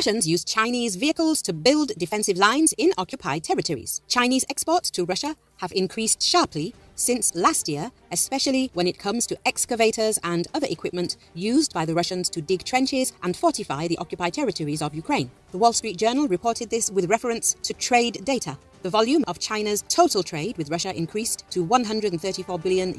Russians used Chinese vehicles to build defensive lines in occupied territories. Chinese exports to Russia have increased sharply since last year, especially when it comes to excavators and other equipment used by the Russians to dig trenches and fortify the occupied territories of Ukraine. The Wall Street Journal reported this with reference to trade data. The volume of China's total trade with Russia increased to $134 billion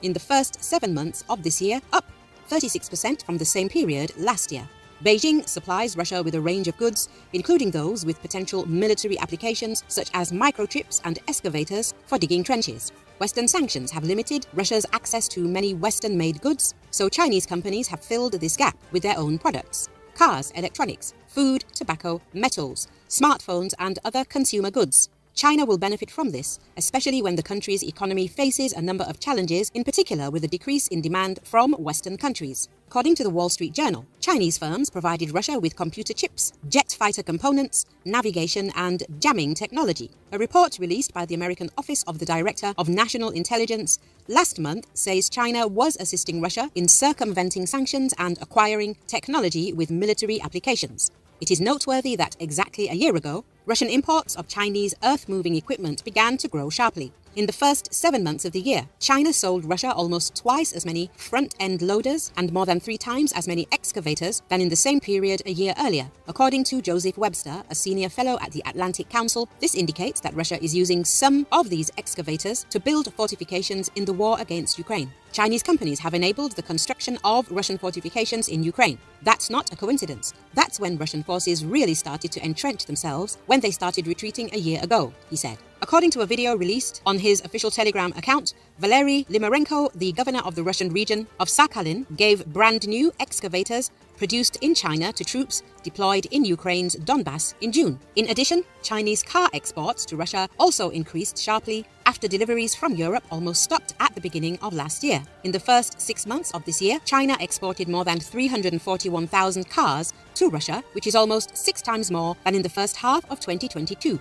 in the first 7 months of this year, up 36% from the same period last year. Beijing supplies Russia with a range of goods, including those with potential military applications such as microchips and excavators for digging trenches. Western sanctions have limited Russia's access to many Western-made goods, so Chinese companies have filled this gap with their own products. Cars, electronics, food, tobacco, metals, smartphones, and other consumer goods. China will benefit from this, especially when the country's economy faces a number of challenges, in particular with a decrease in demand from Western countries. According to the Wall Street Journal, Chinese firms provided Russia with computer chips, jet fighter components, navigation, and jamming technology. A report released by the American Office of the Director of National Intelligence last month says China was assisting Russia in circumventing sanctions and acquiring technology with military applications. It is noteworthy that exactly a year ago, Russian imports of Chinese earth-moving equipment began to grow sharply. In the first 7 months of the year, China sold Russia almost twice as many front-end loaders and more than 3 times as many excavators than in the same period a year earlier. According to Joseph Webster, a senior fellow at the Atlantic Council, this indicates that Russia is using some of these excavators to build fortifications in the war against Ukraine. Chinese companies have enabled the construction of Russian fortifications in Ukraine. That's not a coincidence. That's when Russian forces really started to entrench themselves when they started retreating a year ago, he said. According to a video released on his official Telegram account, Valery Limarenko, the governor of the Russian region of Sakhalin, gave brand new excavators produced in China to troops deployed in Ukraine's Donbass in June. In addition, Chinese car exports to Russia also increased sharply after deliveries from Europe almost stopped at the beginning of last year. In the first 6 months of this year, China exported more than 341,000 cars to Russia, which is almost 6 times more than in the first half of 2022.